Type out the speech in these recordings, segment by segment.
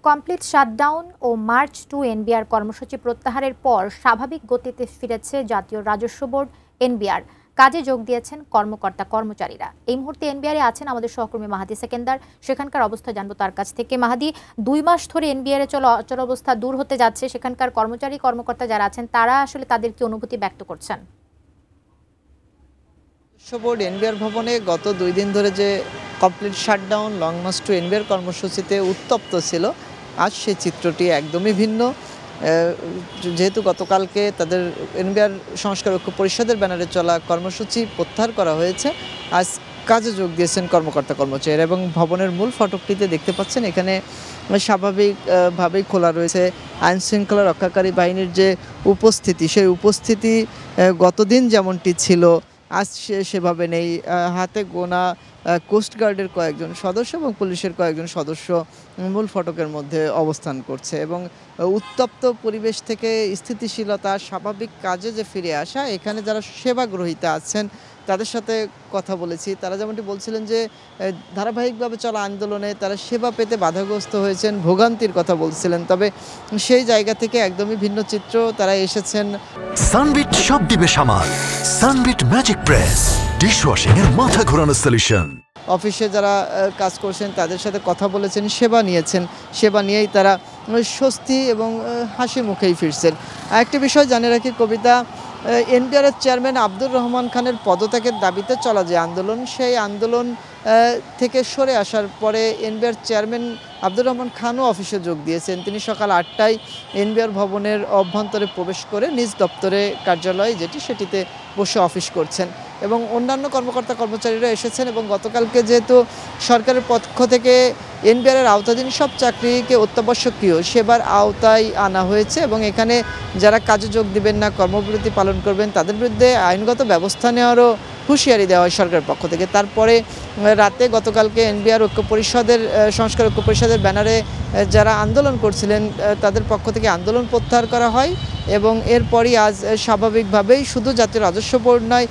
Complete shutdown ও march to NBR কর্মসূচি প্রত্যাহারের পর স্বাভাবিক গতিতে ফিরেছে জাতীয় রাজস্ব বোর্ড এনবিআর। কাজে যোগ দিয়েছেন কর্মকর্তা কর্মচারীরা। এই মুহূর্তে এনবিআরে আছেন আমাদের সহকর্মী মাহাদি সেকেন্দার। সেখানকার অবস্থা জানবো তার কাছ থেকে। মাহাদি, 2 মাস ধরে এনবিআর এ অচল অবস্থা দূর হতে যাচ্ছে, সেখানকার কর্মচারী কর্মকর্তা যারা আছেন তারা আসলে তাদের কি অনুভূতি ব্যক্ত করছেন? রাজস্ব বোর্ড এনবিআর ভবনে গত 2 দিন ধরে যে complete shutdown long March to NBR কর্মসূচিতে উত্তপ্ত ছিল, আজ সেই চিত্রটি একদমই ভিন্ন। যেহেতু গতকালকে তাদের এনবিআর সংস্কার ঐক্য পরিষদের ব্যানারে চলা কর্মসূচি প্রত্যাহার করা হয়েছে, আজ কাজে যোগ দিয়েছেন কর্মকর্তা কর্মচারীরা। এবং ভবনের মূল ফটকটিতে দেখতে পাচ্ছেন এখানে স্বাভাবিকভাবেই খোলা রয়েছে। আইন শৃঙ্খলা রক্ষাকারী বাহিনীর যে উপস্থিতি, সেই উপস্থিতি গতদিন যেমনটি ছিল আজ সেভাবে নেই। হাতে গোনা কোস্টগার্ডের কয়েকজন সদস্য এবং পুলিশের কয়েকজন সদস্য মূল ফটকের মধ্যে অবস্থান করছে এবং উত্তপ্ত পরিবেশ থেকে স্থিতিশীলতা, স্বাভাবিক কাজে যে ফিরে আসা, এখানে যারা সেবাগ্রহীতা আছেন তাদের সাথে কথা বলেছি। তারা যেমনটি বলছিলেন যে ধারাবাহিকভাবে চলা আন্দোলনে তারা সেবা পেতে বাধাগ্রস্ত হয়েছেন, ভোগান্তির কথা বলছিলেন। তবে সেই জায়গা থেকে একদমই ভিন্ন চিত্র তারা এসেছেন। সানবিট সব দিবে সামাল। সানবিট ম্যাজিক প্রেস ডিশওয়াশিং এর মাথা ঘোরানো সলিউশন। অফিসে যারা কাজ করছেন তাদের সাথে কথা বলেছেন, সেবা নিয়েছেন, সেবা নিয়েই তারা স্বস্তি এবং হাসি মুখেই ফিরছেন। আরেকটি বিষয় জানিয়ে রাখি কবিতা, এনবিআরের চেয়ারম্যান আব্দুর রহমান খানের পদত্যাগের দাবিতে চলা যে আন্দোলন, সেই আন্দোলন থেকে সরে আসার পরে এনবিআর চেয়ারম্যান আব্দুর রহমান খানও অফিসে যোগ দিয়েছেন। তিনি সকাল 8টায় এনবিআর ভবনের অভ্যন্তরে প্রবেশ করে নিজ দপ্তরে কার্যালয় সেটিতে বসে অফিস করছেন এবং অন্যান্য কর্মকর্তা কর্মচারীরা এসেছেন। এবং গতকালকে যেহেতু সরকারের পক্ষ থেকে এনবিআরের আওতাধীন সব চাকরিকে অত্যাবশ্যকীয় সেবার আওতায় আনা হয়েছে এবং এখানে যারা কাজে যোগ দিবেন না, কর্মবিরতি পালন করবেন, তাদের বিরুদ্ধে আইনগত ব্যবস্থা নেওয়ারও হুঁশিয়ারি দেওয়া হয় সরকারের পক্ষ থেকে। তারপরে রাতে গতকালকে এনবিআর ঐক্য পরিষদের সংস্কার ঐক্য পরিষদের ব্যানারে যারা আন্দোলন করছিলেন তাদের পক্ষ থেকে আন্দোলন প্রত্যাহার করা হয় এবং এরপরই আজ স্বাভাবিকভাবেই শুধু জাতীয় রাজস্ব বোর্ড নয়,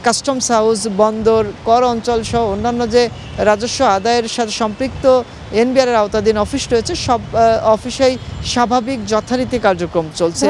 কাস্টমস হাউস, বন্দর, কর অঞ্চল সহ অন্যান্য যে রাজস্ব আদায়ের সাথে সম্পৃক্ত এনবিআরের আওতাধীন অফিস রয়েছে, সব অফিসেই স্বাভাবিক যথারীতি কার্যক্রম চলছে।